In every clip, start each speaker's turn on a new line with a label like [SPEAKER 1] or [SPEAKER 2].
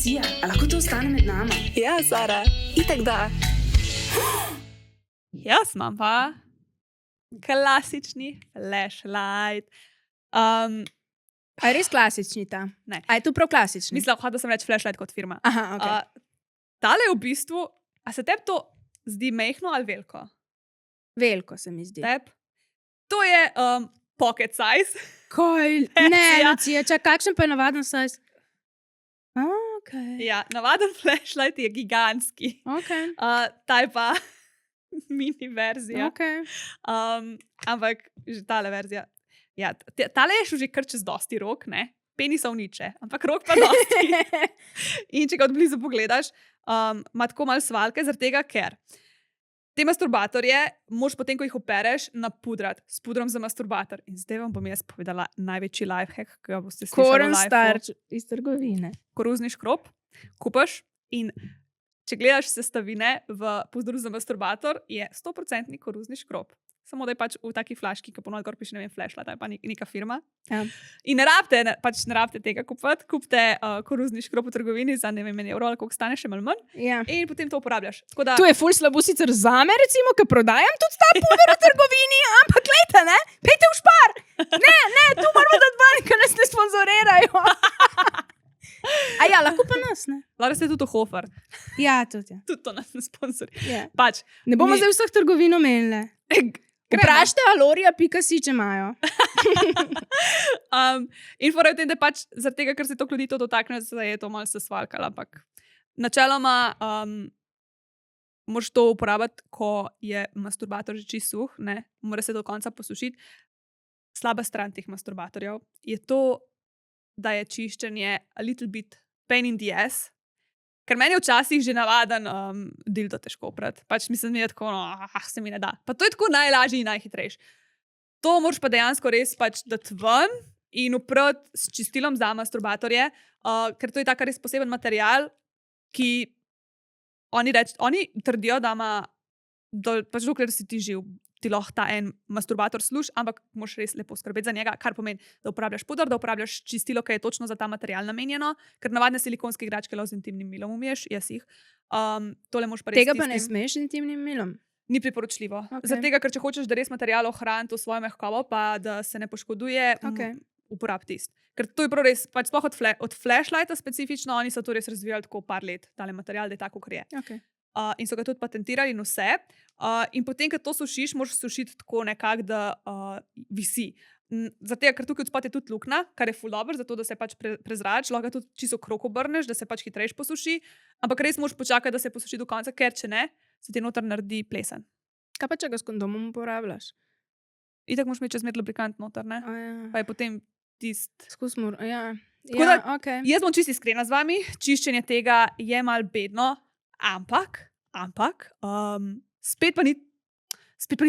[SPEAKER 1] Lucija, a lahko to ostane med nama?
[SPEAKER 2] Ja, Sara, itak da.
[SPEAKER 3] Jaz imam pa klasični flashlight.
[SPEAKER 1] A je res klasični ta?
[SPEAKER 3] Ne.
[SPEAKER 1] A je to prav klasični?
[SPEAKER 3] Mislim, da sem reči flashlight kot firma.
[SPEAKER 1] Aha, ok.
[SPEAKER 3] Tale je v bistvu, a se tebi to zdi mehko ali veliko?
[SPEAKER 1] Veliko se mi zdi.
[SPEAKER 3] Teb? To je pocket size.
[SPEAKER 1] Kaj? Ne,
[SPEAKER 3] Ja.
[SPEAKER 1] Lucija, čak, kakšen pa je navaden size? Ok.
[SPEAKER 3] Ja, navaden flashlight je gigantski.
[SPEAKER 1] Ok.
[SPEAKER 3] Ta je pa mini verzija.
[SPEAKER 1] Ok.
[SPEAKER 3] Ampak že tale verzija. Ja, tale je šel že kar čez dosti rok, ne? Penisov niče, ampak rok pa dosti. In če ga od blizu pogledaš, ima tako malo svalke, zaradi tega, ker te masturbatorje moraš potem, ko jih opereš, napudrati s pudrom za masturbator. In zdaj vam bom jaz povedala največji lifehack, ki ga boste slišali v
[SPEAKER 1] Koren
[SPEAKER 3] lifeu.
[SPEAKER 1] starč iz trgovine.
[SPEAKER 3] Koruzni škrob kupaš in če gledaš sestavine v pudru za masturbator, je 100% koruzni škrob. Samo da je pač v taki flaški, ki ponovno gor piše, ne vem, flashlight, ali pa neka firma.
[SPEAKER 1] Ja.
[SPEAKER 3] In ne rabite tega kupiti, kupite koruzni škrob v trgovini za ne vem, evro ali koliko stane, še malo manj.
[SPEAKER 1] Ja.
[SPEAKER 3] In potem to uporabljaš. Tako da,
[SPEAKER 1] To je ful slabo sicer zame, recimo, ker prodajam tudi ta puder v trgovini, ampak glejte, ne, pejte v špar. Ne, tu moramo dati ven, ker nas ne sponzorirajo. A ja, lahko pa nas, ne?
[SPEAKER 3] lahko ste tudi Hofer,
[SPEAKER 1] Ja, tudi.
[SPEAKER 3] tudi to nas ne sponzori.
[SPEAKER 1] Ja.
[SPEAKER 3] Pač,
[SPEAKER 1] Ne bomo
[SPEAKER 3] Mi-
[SPEAKER 1] zdaj vseh trgovin omenili. Vprašajte alorija.si, če imajo.
[SPEAKER 3] In fora je v tem, da pač zaradi tega, ker se to ljudi to dotakne, se je to malo sesvalkalo, ampak načeloma moraš to uporabiti, ko je masturbator že čisto suh, ne, mora se do konca posušiti. Slaba stran teh masturbatorjev je to, da je čiščenje a little bit pain in the ass, ker meni je včasih že navaden dildo težko oprati. Pač mislim, da je tako, se mi ne da. Pa to je tako najlažji in najhitrejši. To moraš pa dejansko res pač dati ven in uprati s čistilom za masturbatorje, ker to je tak res poseben material, ki oni trdijo, da ima, pač dokler si ti živ, ti lahko ta en masturbator služi, ampak moraš res lepo skrbeti za njega, kar pomeni, da uporabljaš puder, da uporabljaš čistilo, ki je točno za ta material namenjeno, ker navadne silikonske igračke lahko z intimnim milom umiješ, jaz jih. Tole moraš pa res
[SPEAKER 1] Tega pa ne
[SPEAKER 3] tistim-
[SPEAKER 1] smeš intimnim milom.
[SPEAKER 3] Ni priporočljivo.
[SPEAKER 1] Okej.
[SPEAKER 3] Zaradi tega, ker če hočeš, da res material ohrani to svojo mehkobo, pa da se ne poškoduje,
[SPEAKER 1] Okej.
[SPEAKER 3] uporab tisti. Ker to je prav res, pač sploh od flashlighta specifično, oni so to res razvijali tako par let, tale material, da je tako, kot je.
[SPEAKER 1] Okay.
[SPEAKER 3] In so ga tudi patentirali in vse. In potem, ko to sušiš, moraš sušiti tako nekako, da visi. Zato, ker tukaj odspod je tudi luknja, kar je ful dobro, zato da se pač prezrači, lahko ga tudi čisto krog obrneš, da se pač hitreje posuši. Ampak res moraš počakati, da se posuši do konca, ker če ne, se ti noter naredi plesen.
[SPEAKER 1] Kaj pa če ga s kondomom uporabljaš?
[SPEAKER 3] Itak moraš imeti čezmer lubrikant noter, ne?
[SPEAKER 1] Ja.
[SPEAKER 3] Pa je potem tist.
[SPEAKER 1] Skus mor, ja.
[SPEAKER 3] Tako
[SPEAKER 1] Ja,
[SPEAKER 3] da-
[SPEAKER 1] okay.
[SPEAKER 3] Jaz bom čisto iskrena z vami, čiščenje tega je malo bedno, ampak spet pa ni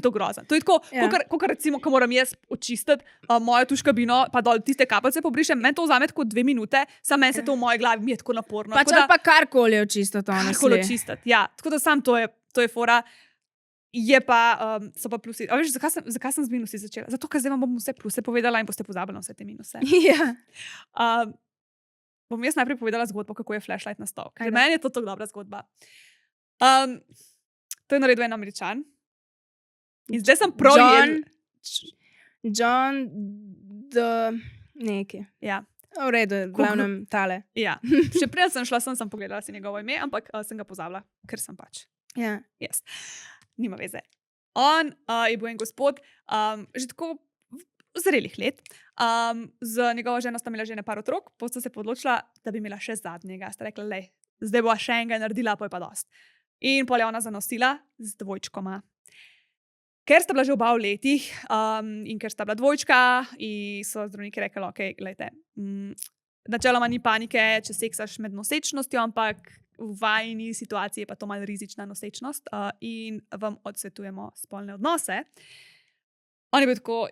[SPEAKER 3] to grozno. To je tako,
[SPEAKER 1] Ja.
[SPEAKER 3] kot recimo, ko moram jaz očistiti mojo tuškabino, pa dol tiste kapljice pobrišem, meni to vzame tako 2 minute, samo meni se to v moji glavi mi je tako naporno.
[SPEAKER 1] Pač ali pa karkoli je čisto to,
[SPEAKER 3] karkoli očistiti. Ja, tako da sam to je fora. Je pa, so pa plusi. A veš, zakaj sem z minusi začela? Zato, ker zdaj vam bom vse pluse povedala in boste pozabili na vse te minuse.
[SPEAKER 1] Ja.
[SPEAKER 3] Bom jaz najprej povedala zgodbo, kako je flashlight nastal. Ker
[SPEAKER 1] Ajde.
[SPEAKER 3] meni je to tako dobra zgodba. To je naredil en Američan. In zdaj sem prav
[SPEAKER 1] John neki.
[SPEAKER 3] Ja,
[SPEAKER 1] V redu, v glavnem tale.
[SPEAKER 3] ja. Še prej sem šla, sem pogledala si njegovo ime, ampak sem ga pozabila, ker sem pač.
[SPEAKER 1] Ja.
[SPEAKER 3] Yes. Nima veze. On je bil en gospod, že tako zrelih let. Z njegovo ženo sta imela že nekaj otrok, potem sta se odločila, da bi imela še zadnjega. Sta rekla, lej, zdaj bo še enega naredila, pa je pa dost. In pol je ona zanosila z dvojčkoma. Ker sta bila že oba v letih in ker sta bila dvojčka, in so zdravniki rekli, ok, gledajte, načeloma ni panike, če seksaš med nosečnostjo, ampak v vajni situaciji je pa to malo rizična nosečnost in vam odsvetujemo spolne odnose. On je bil tako,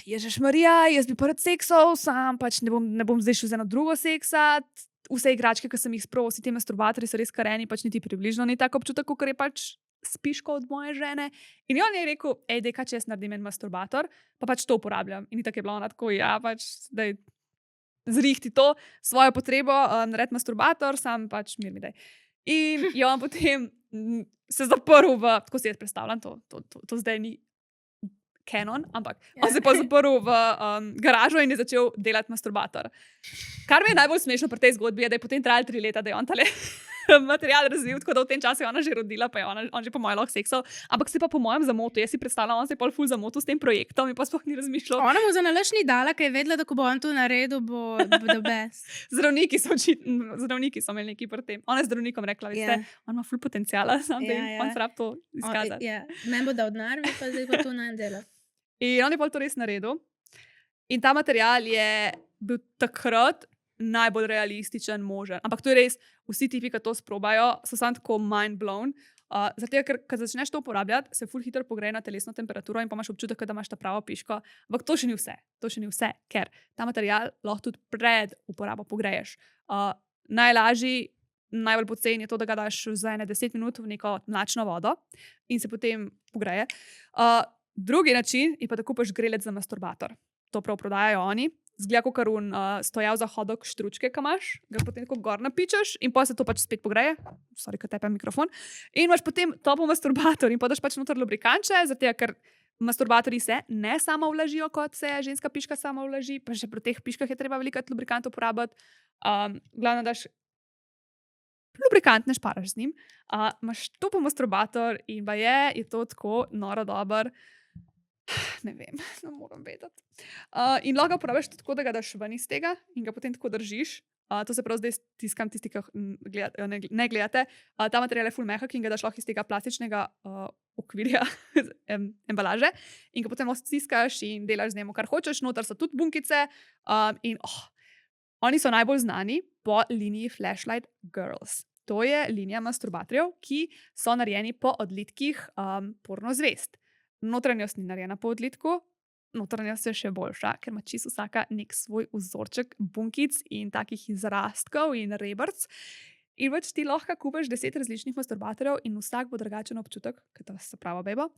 [SPEAKER 3] Ježiš Marija, jaz bi pa rad seksal, sam pač ne bom zdaj šel z eno drugo seksat. Vse igračke, ki sem jih sproval, vsi ti masturbatorji so res kareni, pač niti približno ni tako občutek, kot je pač spiško od moje žene. In on je rekel, dej, kaj če jaz naredim en masturbator, pa pač to uporabljam. In tako je bila ona tako, ja, pač, dej, zrihti to svojo potrebo, narediti masturbator, sam pač mir mi daj. In je on potem se zaprl v, tako si jaz predstavljam, to zdaj ni canon, ampak on se je pa zaprl v garažo in je začel delati masturbator. Kar mi je najbolj smešno pri tej zgodbi, je, da je potem trajalo 3 leta, da je on tale material razvil, tako da v tem času je ona že rodila, pa je on že po mojem lahko seksal, ampak se pa po mojem zamotil. Jaz si predstavljam, on se je pol ful zamotil s tem projektom in pa sploh ni razmišljal.
[SPEAKER 1] Ona mu za nalaž ni dala, ker je vedela, da ko bo on to naredil, bo the best.
[SPEAKER 3] Zdravniki so imeli neki pri tem. Ona je zdravnikom rekla, veste, on ima ful potenciala, sam on se rab to izkazati.
[SPEAKER 1] Men bo dal denar, pa zdaj pa to naj dela.
[SPEAKER 3] In on je pol to res naredil. In ta material je bil takrat najbolj realističen možen. Ampak to je res, vsi tipi, ki to sprobajo, so samo tako mind blown. Zato, ker začneš to uporabljati, se ful hitro pogreje na telesno temperaturo in pa imaš občutek, da imaš ta pravo piško. Ampak to še ni vse. To še ni vse, ker ta material lahko tudi pred uporabo pogreješ. Najlažji, najbolj poceni je to, da ga daš za 10 minut v neko mlačno vodo in se potem pogreje. Drugi način je pa, da kupiš grelec za masturbator. To prav prodajajo oni. Zgleda kot karun stojav za hodok štručke, ki imaš, ga potem tako gor napičeš in pa se to pač spet pogreje. Sorry, kaj tepem mikrofon. In imaš potem topo masturbator in podaš pač noter lubrikanče, zato ker masturbatorji se ne samo vlažijo, kot se ženska piška sama vlaži, pa že pri teh piškah je treba veliko lubrikant uporabiti. Glavno daš lubrikant, ne šparaš z njim. Imaš topo masturbator in pa je to tako noro dober. Ne vem, ne moram vedeti. In lahko uporabiš tudi tako, da ga daš ven iz tega in ga potem tako držiš. To se prav zdaj stiskam tisti, ki ne gledate. Ta material je ful mehak in ga daš lahko iz tega plastičnega okvirja embalaže in ga potem lahko stiskaš in delaš z njim, kar hočeš. Notar so tudi bunkice in oni so najbolj znani po liniji Flashlight Girls. To je linija masturbatorjev, ki so narejeni po odlitkih porno zvezd. Notranjost ni narejena po odlitku, notranjost je še boljša, ker ima čisto vsaka nek svoj vzorček bunkic in takih izrastkov in rebrc. In več ti lahko kupiš 10 različnih masturbatorjev in vsak bo drugačen občutek, kot ta se prava beba.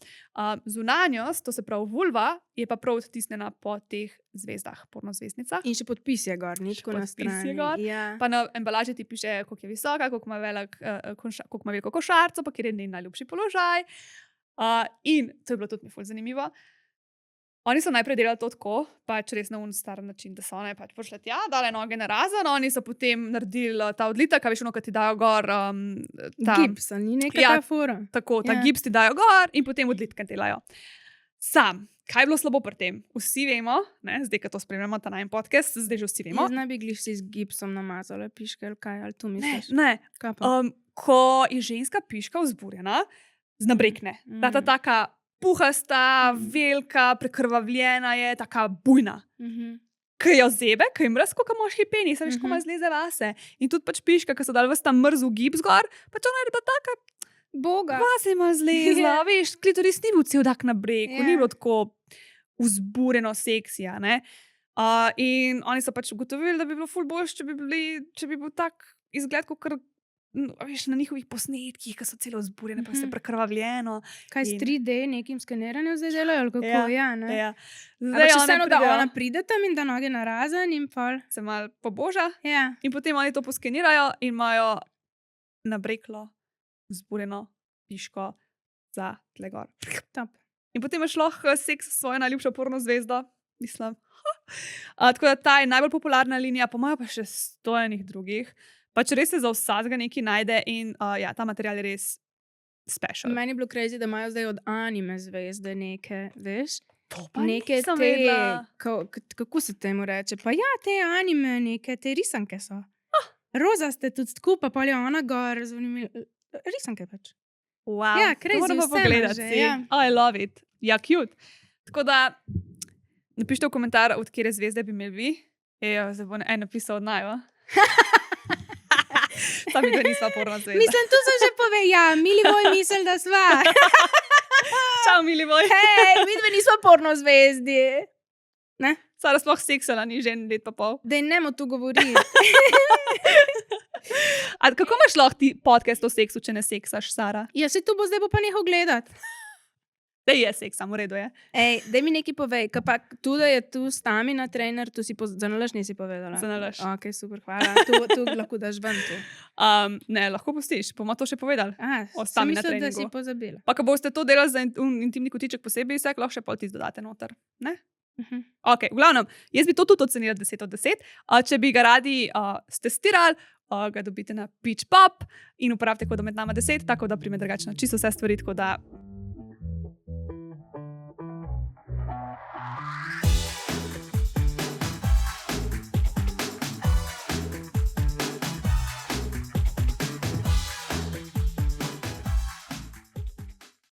[SPEAKER 3] Zunanjost, to se pravi vulva, je pa prav odtisnjena po teh zvezdah, porno zvezdnicah.
[SPEAKER 1] In še podpis je gor, ničko na strani.
[SPEAKER 3] Ja. Pa na embalaži ti piše, koliko je visoka, koliko ima veliko košarco, pa kjer je njen najljubši položaj. In to je bilo tudi mi ful zanimivo. Oni so najprej delali to tako, pač res na star način, da so one pač prišle tja, dale noge na razen, oni so potem naredili ta odlitek, veš, ki ti dajo gor
[SPEAKER 1] gips, ni nekaj fura.
[SPEAKER 3] Tako, ta gips ti dajo gor in potem odlitke delajo. Sam, kaj je bilo slabo pri tem? Vsi vemo, ne, zdaj, ko to spremljamo, ta najmen podcast, zdaj že vsi vemo.
[SPEAKER 1] Jaz ne bi glih si z gipsom namazala piške, ali kaj, ali tu misliš?
[SPEAKER 3] Ne, ko je ženska piška vzburjena, znabrekne. Ta taka puhasta, velika, prekrvavljena je, taka bujna. Ki jo zebe, ki je mrzko, ki moški penis, veš, ko ima zleze vase. In tudi pač piška, ki so dali vsta mrzu gips gor, pač ona je bila taka
[SPEAKER 1] Boga.
[SPEAKER 3] Vase ima zlezla, veš, klitoris ni bil cel tak na breku, ni bilo tako vzburjeno seksija, ne. In oni so pač ugotovili, da bi bilo ful boljše, če bi bil tak izgled, kot veš, na njihovih posnetkih, ki so celo vzburjene, pa se prekrvavljeno.
[SPEAKER 1] Kaj s 3D nekim skeniranjem zdaj delajo, ali kako? Ja, ne?
[SPEAKER 3] Ja.
[SPEAKER 1] Zdaj vseeno, da ona pride tam in da noge na razen in pol.
[SPEAKER 3] Se malo poboža.
[SPEAKER 1] Ja.
[SPEAKER 3] In potem oni to poskenirajo in imajo nabreklo, vzburjeno piško za tle gor.
[SPEAKER 1] Top.
[SPEAKER 3] In potem imaš lahko seks s svojo najljubšo porno zvezdo, mislim. Tako da ta je najbolj popularna linija, po mojem pa še 100 drugih. Pač res se za vsakega nekaj najde in ta material je res special.
[SPEAKER 1] Meni je bilo crazy, da imajo zdaj od anime zvezde neke, veš?
[SPEAKER 3] To pa
[SPEAKER 1] neke
[SPEAKER 3] nisem
[SPEAKER 1] te,
[SPEAKER 3] vedela.
[SPEAKER 1] kako se temu reče? Pa ja, te anime, neke te risanke so. Roza ste tudi skupaj, pa je ona gor, risanke pač.
[SPEAKER 3] Wow,
[SPEAKER 1] Ja, crazy,
[SPEAKER 3] to moramo
[SPEAKER 1] vse ima
[SPEAKER 3] pogledati.
[SPEAKER 1] že,
[SPEAKER 3] Si.
[SPEAKER 1] ja.
[SPEAKER 3] I love it. Ja, cute. Tako da napišite v komentar, od kere zvezde bi imeli vi. Zdaj bo en napisal od najo. Sami, da nisva porno zvezda.
[SPEAKER 1] Mislim, tu se že pove, ja, Milivoj misel, da sva.
[SPEAKER 3] Čau, Milivoj.
[SPEAKER 1] Hej, mi dve nisva porno zvezdi. Ne?
[SPEAKER 3] Sara sploh seksala, ni že 1 let pa pol.
[SPEAKER 1] Daj, nemo tu govoriti.
[SPEAKER 3] A kako imaš lahko ti podcast o seksu, če ne seksaš, Sara?
[SPEAKER 1] Ja, se tu bo zdaj bo pa nehal gledati.
[SPEAKER 3] Da je seks, samo v redu je.
[SPEAKER 1] Ej, daj mi nekaj povej, pa tu, da je tu stamina trener, tu si za nalaž nisi povedala.
[SPEAKER 3] Za nalaž.
[SPEAKER 1] Ok, super, hvala. Tu lahko daš ven tu.
[SPEAKER 3] Ne, lahko pustiš, bomo to še povedali. O
[SPEAKER 1] Sem
[SPEAKER 3] stamina
[SPEAKER 1] mislila, da si
[SPEAKER 3] treningu.
[SPEAKER 1] pozabila.
[SPEAKER 3] Pa ko boste to delali za intimni kotiček posebej, se lahko še pol tisti dodate noter. Ne? Ok, v glavnem, jaz bi to tudi ocenila 10 od 10. Če bi ga radi stestirali, ga dobite na Peach Pop in uporabite kodo med nama 10, tako da prime drugače na čisto vse stvari, tako da